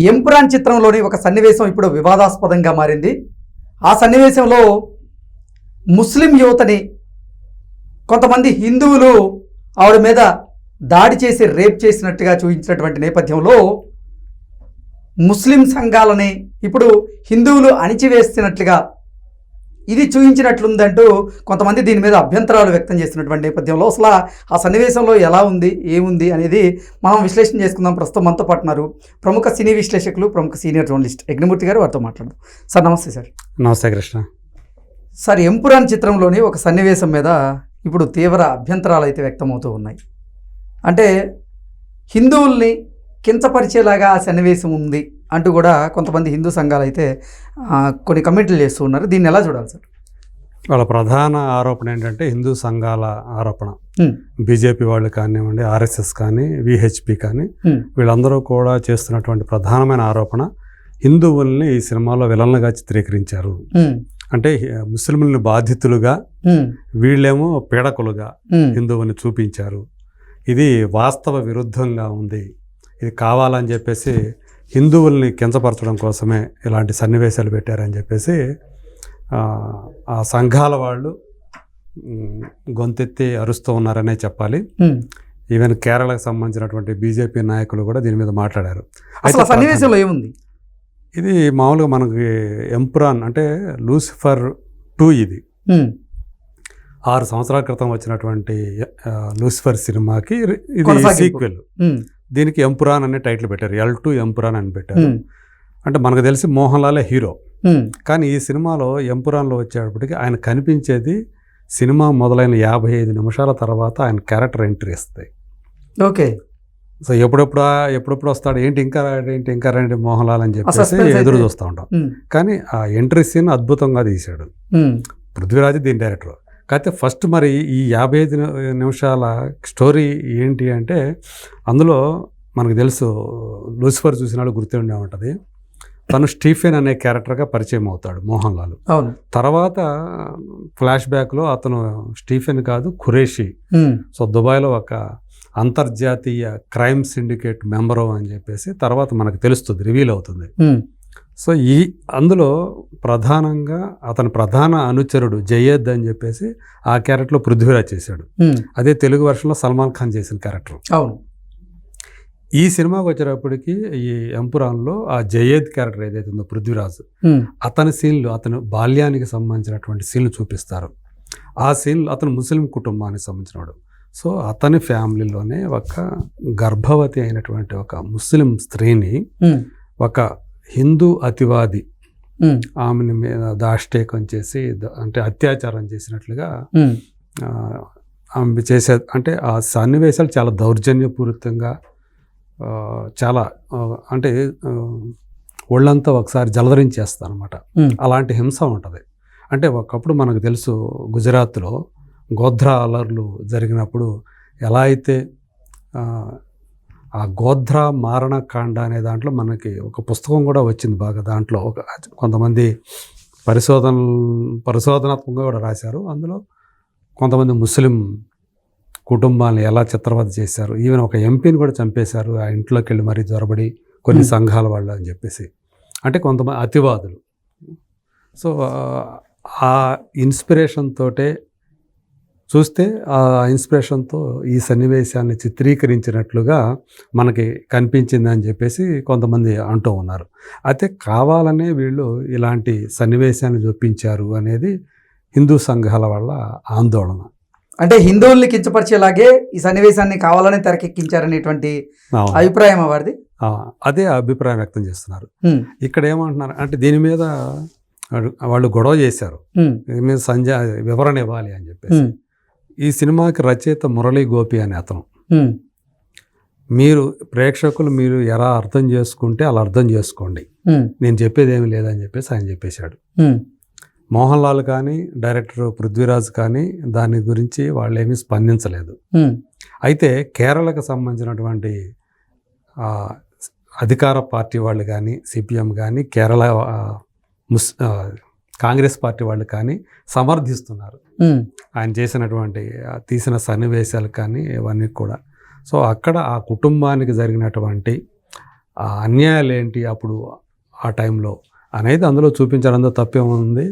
ఎంపురాన్ చిత్రంలోని ఒక సన్నివేశం ఇప్పుడు వివాదాస్పదంగా మారింది. ఆ సన్నివేశంలో ముస్లిం యువతని కొంతమంది హిందువులు ఆవిడ మీద దాడి చేసి రేప్ చేసినట్టుగా చూపించినటువంటి నేపథ్యంలో ముస్లిం సంఘాలని ఇప్పుడు హిందువులు అణిచివేస్తున్నట్లుగా ఇది చూపించినట్లుందంటూ కొంతమంది దీని మీద అభ్యంతరాలు వ్యక్తం చేస్తున్నటువంటి నేపథ్యంలో అసలు ఆ సన్నివేశంలో ఎలా ఉంది, ఏముంది అనేది మనం విశ్లేషణ చేసుకుందాం. ప్రస్తుతం మనతో పాటున్నారు ప్రముఖ సినీ విశ్లేషకులు, ప్రముఖ సీనియర్ జర్నలిస్ట్ యజ్ఞమూర్తి గారు. వారితో మాట్లాడదాం. సార్ నమస్తే. సార్ నమస్తే కృష్ణ. సార్, ఎంపురాన్ చిత్రంలోని ఒక సన్నివేశం మీద ఇప్పుడు తీవ్ర అభ్యంతరాలు అయితే వ్యక్తమవుతూ ఉన్నాయి. అంటే హిందువుల్ని కించపరిచేలాగా ఆ సన్నివేశం ఉంది అంటూ కూడా కొంతమంది హిందూ సంఘాలు అయితే కొన్ని కమెంట్లు చేస్తూ ఉన్నారు. దీన్ని ఎలా చూడాలి సార్? వాళ్ళ ప్రధాన ఆరోపణ ఏంటంటే హిందూ సంఘాల ఆరోపణ. బీజేపీ వాళ్ళు కానివ్వండి, ఆర్ఎస్ఎస్ కానీ, విహెచ్పి కానీ, వీళ్ళందరూ కూడా చేస్తున్నటువంటి ప్రధానమైన ఆరోపణ హిందువుల్ని ఈ సినిమాలో విలన్లుగా చిత్రీకరించారు. అంటే ముస్లింలని బాధితులుగా, వీళ్ళేమో పీడకులుగా హిందువుల్ని చూపించారు. ఇది వాస్తవ విరుద్ధంగా ఉంది. ఇది కావాలని చెప్పేసి హిందువుల్ని కించపరచడం కోసమే ఇలాంటి సన్నివేశాలు పెట్టారని చెప్పేసి ఆ సంఘాల వాళ్ళు గొంతెత్తి అరుస్తూ ఉన్నారనే చెప్పాలి. ఈవెన్ కేరళకు సంబంధించినటువంటి బీజేపీ నాయకులు కూడా దీని మీద మాట్లాడారు. అసలు సన్నివేశంలో ఏముంది? ఇది మామూలుగా మనకి ఎంపురాన్ అంటే లూసిఫర్ 2 ఇది 6 సంవత్సరాల క్రితం వచ్చినటువంటి లూసిఫర్ సినిమాకి ఇది సీక్వెల్. దీనికి ఎంపురాన్ అనే టైటిల్ పెట్టారు. L2 ఎంపురాన్ అని పెట్టారు. అంటే మనకు తెలిసి మోహన్ లాలే హీరో. కానీ ఈ సినిమాలో ఎంపురాన్లో వచ్చేటప్పటికి ఆయన కనిపించేది సినిమా మొదలైన 55 నిమిషాల తర్వాత ఆయన క్యారెక్టర్ ఎంట్రీ ఇస్తాయి. ఓకే. సో ఎప్పుడెప్పుడు వస్తాడు, ఏంటి ఇంకా రండి మోహన్ లాల్ అని చెప్పేసి ఎదురు చూస్తూ ఉంటాం. కానీ ఆ ఎంట్రీ సీన్ అద్భుతంగా తీశాడు పృథ్వీరాజ్, దీని డైరెక్టర్. కాకపోతే ఫస్ట్ మరి ఈ 55 నిమిషాల స్టోరీ ఏంటి అంటే, అందులో మనకు తెలుసు లూసిఫర్ చూసిన వాళ్ళు గుర్తుండే ఉంటుంది. తను స్టీఫెన్ అనే క్యారెక్టర్గా పరిచయం అవుతాడు మోహన్ లాల్. తర్వాత ఫ్లాష్ బ్యాక్లో అతను స్టీఫెన్ కాదు, ఖురేషి. సో దుబాయ్లో ఒక అంతర్జాతీయ క్రైమ్ సిండికేట్ మెంబరు అని చెప్పేసి తర్వాత మనకు తెలుస్తుంది, రివీల్ అవుతుంది. సో అందులో ప్రధానంగా అతని ప్రధాన అనుచరుడు జయేద్ అని చెప్పేసి ఆ క్యారెక్టర్లో పృథ్వీరాజ్ చేశాడు. అదే తెలుగు వర్షన్లో సల్మాన్ ఖాన్ చేసిన క్యారెక్టర్. అవును. ఈ సినిమాకి వచ్చేటప్పటికి ఈ ఎంపురాన్లో ఆ జయేద్ క్యారెక్టర్ ఏదైతే ఉందో పృథ్వీరాజ్, అతని సీన్లు, అతని బాల్యానికి సంబంధించినటువంటి సీన్లు చూపిస్తారు. ఆ సీన్లు అతను ముస్లిం కుటుంబానికి సంబంధించినవాడు. సో అతని ఫ్యామిలీలోనే ఒక గర్భవతి అయినటువంటి ఒక ముస్లిం స్త్రీని ఒక హిందూ అతివాది ఆమెని మీద దాష్టీకం చేసి, అంటే అత్యాచారం చేసినట్లుగా ఆమె చేసే, అంటే ఆ సన్నివేశాలు చాలా దౌర్జన్యపూరితంగా, చాలా అంటే ఒళ్ళంతా ఒకసారి జలధరించేస్తాను అనమాట. అలాంటి హింస ఉంటుంది. అంటే ఒకప్పుడు మనకు తెలుసు గుజరాత్లో గోధ్రా అలర్లు జరిగినప్పుడు ఎలా అయితే ఆ గోధ్రా మారణకాండ అనే దాంట్లో మనకి ఒక పుస్తకం కూడా వచ్చింది బాగా. దాంట్లో కొంతమంది పరిశోధనాత్మకంగా కూడా రాశారు. అందులో కొంతమంది ముస్లిం కుటుంబాలను ఎలా చిత్రవద చేశారు, ఈవెన్ ఒక ఎంపీని కూడా చంపేశారు ఆ ఇంట్లోకి వెళ్ళి మరీ జ్వరబడి కొన్ని సంఘాల వాళ్ళు అని చెప్పేసి. అంటే కొంతమంది అతివాదులు. సో ఆ ఇన్స్పిరేషన్ తోటే చూస్తే ఆ ఇన్స్పిరేషన్తో ఈ సన్నివేశాన్ని చిత్రీకరించినట్లుగా మనకి కనిపించింది అని చెప్పేసి కొంతమంది అంటూ ఉన్నారు. అయితే కావాలనే వీళ్ళు ఇలాంటి సన్నివేశాన్ని చూపించారు అనేది హిందూ సంఘాల వల్ల ఆందోళన. అంటే హిందువుల్ని కించపరిచేలాగే ఈ సన్నివేశాన్ని కావాలని తెరకెక్కించారనేటువంటి అభిప్రాయం వారిది. అదే అభిప్రాయం వ్యక్తం చేస్తున్నారు. ఇక్కడ ఏమంటున్నారు అంటే దీని మీద వాళ్ళు గొడవ చేశారు, దీని మీద వివరణ ఇవ్వాలి అని చెప్పేసి. ఈ సినిమాకి రచయిత మురళీ గోపి అనే అతను, మీరు ప్రేక్షకులు మీరు ఎలా అర్థం చేసుకుంటే అలా అర్థం చేసుకోండి, నేను చెప్పేది ఏమి లేదని చెప్పేసి ఆయన చెప్పేశాడు. మోహన్ లాల్ కానీ డైరెక్టర్ పృథ్వీరాజ్ కానీ దాని గురించి వాళ్ళు ఏమీ స్పందించలేదు. అయితే కేరళకు సంబంధించినటువంటి అధికార పార్టీ వాళ్ళు కానీ, సిపిఎం కానీ, కేరళ కాంగ్రెస్ పార్టీ వాళ్ళు కానీ సమర్థిస్తున్నారు ఆయన చేసినటువంటి తీసిన సన్నివేశాలు కానీ ఇవన్నీ కూడా. సో అక్కడ ఆ కుటుంబానికి జరిగినటువంటి ఆ అన్యాయాలు ఏంటి అప్పుడు ఆ టైంలో అనేది అందులో చూపించారు. అందులో తప్పేముంది.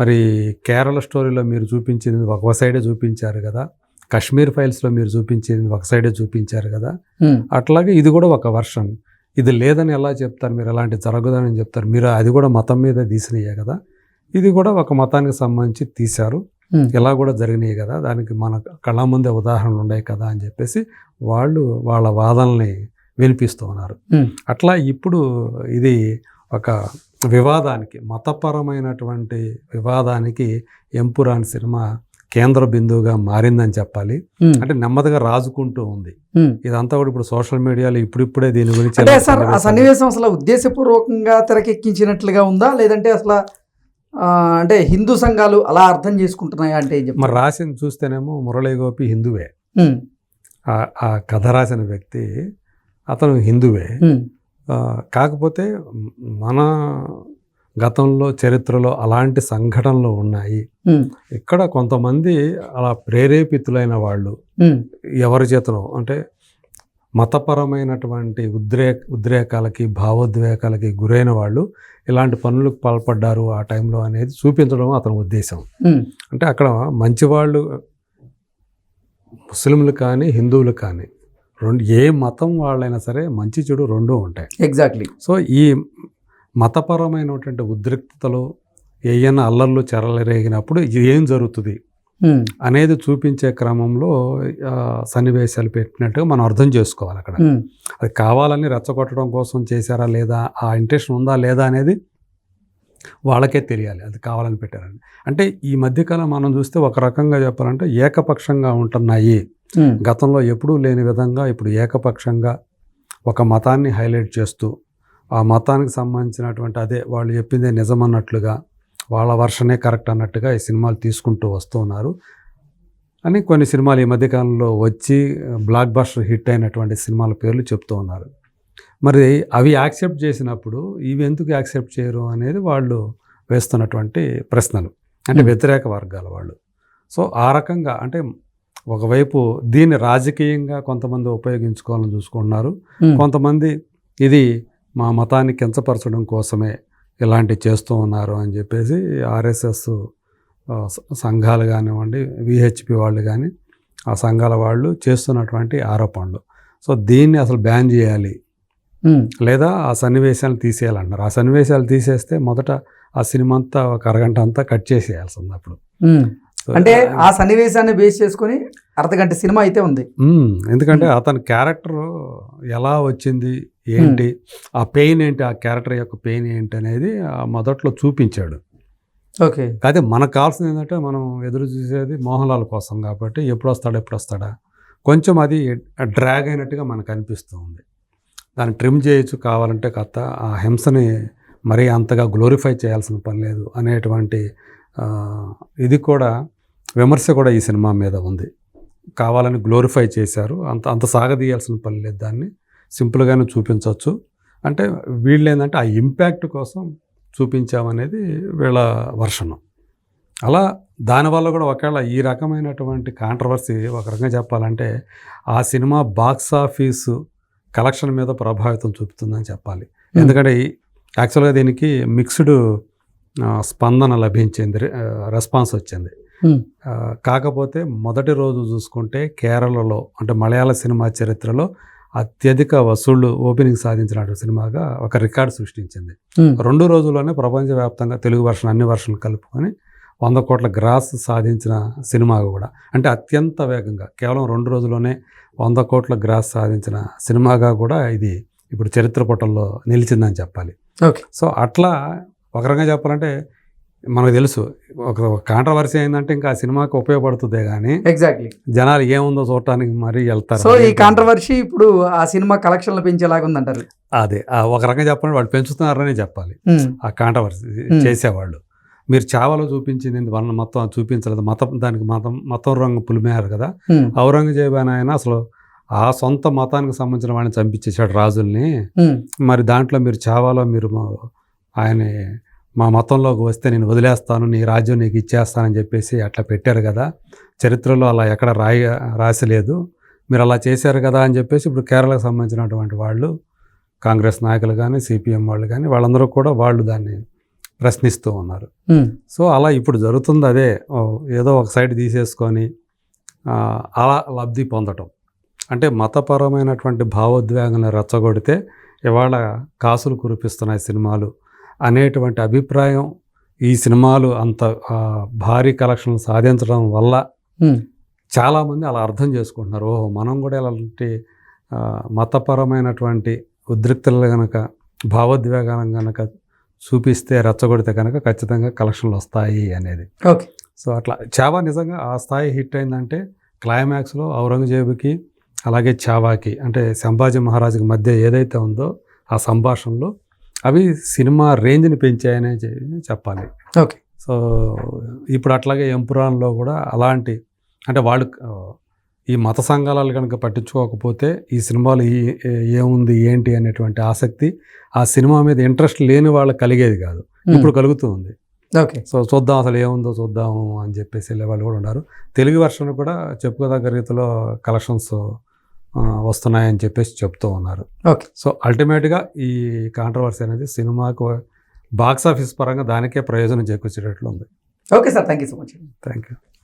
మరి కేరళ స్టోరీలో మీరు చూపించింది ఒక సైడే చూపించారు కదా, కాశ్మీర్ ఫైల్స్లో మీరు చూపించింది ఒక సైడే చూపించారు కదా, అట్లాగే ఇది కూడా ఒక వర్షన్. ఇది లేదని ఎలా చెప్తారు మీరు, అలాంటి జరగదని చెప్తారు మీరు, అది కూడా మతం మీద తీసినయే కదా, ఇది కూడా ఒక మతానికి సంబంధించి తీశారు, ఇలా కూడా జరిగినాయి కదా, దానికి మన కళ్ళ ముందే ఉదాహరణలు ఉన్నాయి కదా అని చెప్పేసి వాళ్ళు వాళ్ళ వాదనల్ని వినిపిస్తూ ఉన్నారు. అట్లా ఇప్పుడు ఇది ఒక వివాదానికి, మతపరమైనటువంటి వివాదానికి ఎంపురాన్ సినిమా కేంద్ర బిందువుగా మారిందని చెప్పాలి. అంటే నెమ్మదిగా రాజుకుంటూ ఉంది ఇదంతా కూడా. ఇప్పుడు సోషల్ మీడియాలో ఇప్పుడిప్పుడే దీని గురించి అంటే సార్ ఆ సన్నివేశం అసలు ఉద్దేశపూర్వకంగా తెరకెక్కించినట్లుగా ఉందా, లేదంటే అసలు అంటే హిందూ సంఘాలు అలా అర్థం చేసుకుంటున్నాయా అంటే మరి రాసింది చూస్తేనేమో మురళీ గోపి హిందువే, ఆ కథ రాసిన వ్యక్తి అతను హిందువే. కాకపోతే మన గతంలో చరిత్రలో అలాంటి సంఘటనలు ఉన్నాయి. ఇక్కడ కొంతమంది అలా ప్రేరేపితులైన వాళ్ళు ఎవరి చేతనో, అంటే మతపరమైనటువంటి ఉద్రేకాలకి భావోద్వేగాలకి గురైన వాళ్ళు ఇలాంటి పనులకు పాల్పడ్డారు ఆ టైంలో అనేది చూపించడం అతని ఉద్దేశం. అంటే అక్కడ మంచివాళ్ళు ముస్లింలు కానీ హిందువులు కానీ ఏ మతం వాళ్ళైనా సరే మంచి చెడు రెండూ ఉంటాయి. ఎగ్జాక్ట్లీ. సో ఈ మతపరమైనటువంటి ఉద్రిక్తతలు ఏమైనా అల్లర్లు చెరలరేగినప్పుడు ఏం జరుగుతుంది అనేది చూపించే క్రమంలో సన్నివేశాలు పెట్టినట్టుగా మనం అర్థం చేసుకోవాలి. అక్కడ అది కావాలని రెచ్చగొట్టడం కోసం చేశారా లేదా, ఆ ఇంట్రెస్ట్ ఉందా లేదా అనేది వాళ్ళకే తెలియాలి, అది కావాలని పెట్టారని. అంటే ఈ మధ్యకాలం మనం చూస్తే ఒక రకంగా చెప్పాలంటే ఏకపక్షంగా ఉంటున్నాయి. గతంలో ఎప్పుడూ లేని విధంగా ఇప్పుడు ఏకపక్షంగా ఒక మతాన్ని హైలైట్ చేస్తూ ఆ మతానికి సంబంధించినటువంటి అదే వాళ్ళు చెప్పిందే నిజమన్నట్లుగా, వాళ్ళ వర్షనే కరెక్ట్ అన్నట్టుగా ఈ సినిమాలు తీసుకుంటూ వస్తూ ఉన్నారు అని కొన్ని సినిమాలు ఈ మధ్యకాలంలో వచ్చి బ్లాక్ బస్టర్ హిట్ అయినటువంటి సినిమాల పేర్లు చెప్తూ ఉన్నారు. మరి అవి యాక్సెప్ట్ చేసినప్పుడు ఇవి ఎందుకు యాక్సెప్ట్ చేయరు అనేది వాళ్ళు వేస్తున్నటువంటి ప్రశ్నలు, అంటే వ్యతిరేక వర్గాల వాళ్ళు. సో ఆ రకంగా అంటే ఒకవైపు దీన్ని రాజకీయంగా కొంతమంది ఉపయోగించుకోవాలని చూసుకుంటున్నారు, కొంతమంది ఇది మా మతాన్ని కించపరచడం కోసమే ఇలాంటివి చేస్తూ ఉన్నారు అని చెప్పేసి ఆర్ఎస్ఎస్ సంఘాలు కానివ్వండి, విహెచ్పి వాళ్ళు కానీ ఆ సంఘాల వాళ్ళు చేస్తున్నటువంటి ఆరోపణలు. సో దీన్ని అసలు బ్యాన్ చేయాలి లేదా ఆ సన్నివేశాలు తీసేయాలన్నారు. ఆ సన్నివేశాలు తీసేస్తే మొదట ఆ సినిమా అంతా ఒక అరగంట అంతా కట్ చేసేయాల్సింది. అప్పుడు అంటే ఆ సన్నివేశాన్ని బేస్ చేసుకుని అర్ధగంట సినిమా అయితే ఉంది. ఎందుకంటే అతని క్యారెక్టర్ ఎలా వచ్చింది ఏంటి, ఆ పెయిన్ ఏంటి, ఆ క్యారెక్టర్ యొక్క పెయిన్ ఏంటి అనేది మొదట్లో చూపించాడు. ఓకే. అయితే మనకు కావాల్సింది ఏంటంటే మనం ఎదురు చూసేది మోహన్ లాల్ కోసం కాబట్టి ఎప్పుడు వస్తాడా కొంచెం అది డ్రాగ్ అయినట్టుగా మనకు అనిపిస్తూ ఉంది. దాన్ని ట్రిమ్ చేయొచ్చు కావాలంటే కథ, ఆ హింసని మరీ అంతగా గ్లోరిఫై చేయాల్సిన పని లేదు అనేటువంటి ఇది కూడా విమర్శ కూడా ఈ సినిమా మీద ఉంది. కావాలని గ్లోరిఫై చేశారు, అంత సాగదీయాల్సిన పని లేదు, దాన్ని సింపుల్గానే చూపించవచ్చు. అంటే వీళ్ళు ఏంటంటే ఆ ఇంపాక్ట్ కోసం చూపించామనేది వీళ్ళ వర్షనం. అలా దానివల్ల కూడా ఒకవేళ ఈ రకమైనటువంటి కాంట్రవర్సీ ఒక రకంగా చెప్పాలంటే ఆ సినిమా బాక్స్ ఆఫీసు కలెక్షన్ మీద ప్రభావితం చూపుతుందని చెప్పాలి. ఎందుకంటే యాక్చువల్గా దీనికి మిక్స్డ్ స్పందన లభించింది, రెస్పాన్స్ వచ్చింది. కాకపోతే మొదటి రోజు చూసుకుంటే కేరళలో అంటే మలయాళ సినిమా చరిత్రలో అత్యధిక వసూళ్లు ఓపెనింగ్ సాధించిన సినిమాగా ఒక రికార్డు సృష్టించింది. 2 రోజుల్లోనే ప్రపంచవ్యాప్తంగా తెలుగు వర్షన్ అన్ని వర్షన్లు కలుపుకొని 100 కోట్ల గ్రాస్ సాధించిన సినిమా కూడా, అంటే అత్యంత వేగంగా కేవలం 2 రోజుల్లోనే 100 కోట్ల గ్రాస్ సాధించిన సినిమాగా కూడా ఇది ఇప్పుడు చరిత్ర పుటల్లో నిలిచిందని చెప్పాలి. ఓకే. సో అట్లా ఒక రకంగా చెప్పాలంటే మనకు తెలుసు ఒక కాంట్రవర్సీ అయిందంటే ఇంకా ఆ సినిమాకి ఉపయోగపడుతుందే కానీ ఎగ్జాక్ట్లీ జనాలు ఏముందో చూడటానికి మరీ వెళ్తారు. సో ఈ కాంట్రవర్సీ ఇప్పుడు ఆ సినిమా కలెక్షన్లు పెంచేలాగా ఉందంటారు. అదే ఒక రకంగా చెప్పండి, వాళ్ళు పెంచుతున్నారనే చెప్పాలి. ఆ కాంట్రవర్సీ చేసేవాళ్ళు మీరు చావలో చూపించింది వాళ్ళ మొత్తం చూపించలేదు, దానికి మతం రంగు పులిమేయారు కదా. ఔరంగజేబు ఆయన అసలు ఆ సొంత మతానికి సంబంధించిన వాడిని చంపించేశాడు రాజుల్ని. మరి దాంట్లో మీరు చావాలో మీరు ఆయన మా మతంలోకి వస్తే నేను వదిలేస్తాను, నీ రాజ్యం నీకు ఇచ్చేస్తానని చెప్పేసి అట్లా పెట్టారు కదా, చరిత్రలో అలా ఎక్కడ రాసలేదు, మీరు అలా చేశారు కదా అని చెప్పేసి ఇప్పుడు కేరళకు సంబంధించినటువంటి వాళ్ళు కాంగ్రెస్ నాయకులు కానీ సిపిఎం వాళ్ళు కానీ వాళ్ళందరూ కూడా వాళ్ళు దాన్ని ప్రశ్నిస్తూ ఉన్నారు. సో అలా ఇప్పుడు జరుగుతుంది అదే. ఏదో ఒక సైడ్ తీసేసుకొని అలా లబ్ధి పొందటం, అంటే మతపరమైనటువంటి భావోద్వేగాన్ని రెచ్చగొడితే ఇవాళ కాసులు కురిపిస్తున్నాయి సినిమాలు అనేటువంటి అభిప్రాయం ఈ సినిమాలు అంత భారీ కలెక్షన్లు సాధించడం వల్ల చాలామంది అలా అర్థం చేసుకుంటున్నారు. ఓహో, మనం కూడా ఇలాంటి మతపరమైనటువంటి ఉద్రిక్తలు కనుక భావోద్వేగాలను కనుక చూపిస్తే రెచ్చగొడితే కనుక ఖచ్చితంగా కలెక్షన్లు వస్తాయి అనేది. ఓకే. సో అట్లా చావా నిజంగా ఆ స్థాయి హిట్ అయిందంటే క్లైమాక్స్లో ఔరంగజేబుకి అలాగే చావాకి అంటే సంభాజీ మహారాజుకి మధ్య ఏదైతే ఉందో ఆ సంభాషణలు అవి సినిమా రేంజ్ని పెంచాయనే చెప్పాలి. ఓకే. సో ఇప్పుడు అట్లాగే ఎంపురాన్లో కూడా అలాంటి, అంటే వాళ్ళు ఈ మత సంఘాలు కనుక పట్టించుకోకపోతే ఈ సినిమాలు ఏముంది ఏంటి అనేటువంటి ఆసక్తి ఆ సినిమా మీద ఇంట్రెస్ట్ లేని వాళ్ళకి కలిగేది కాదు, ఇప్పుడు కలుగుతూ ఉంది. ఓకే. సో చూద్దాం అసలు ఏముందో చూద్దాము అని చెప్పేసి వెళ్ళే వాళ్ళు కూడా ఉన్నారు. తెలుగు వెర్షన్ కూడా చెప్పుకోదగ్గ రీతిలో కలెక్షన్స్ వస్తున్నాయని చెప్పేసి చెప్తూ ఉన్నారు. ఓకే. సో అల్టిమేట్గా ఈ కాంట్రవర్సీ అనేది సినిమాకు బాక్స్ ఆఫీస్ పరంగా దానికే ప్రయోజనం చేకూర్చేటట్లు ఉంది. Okay sir, thank you so much. Thank you.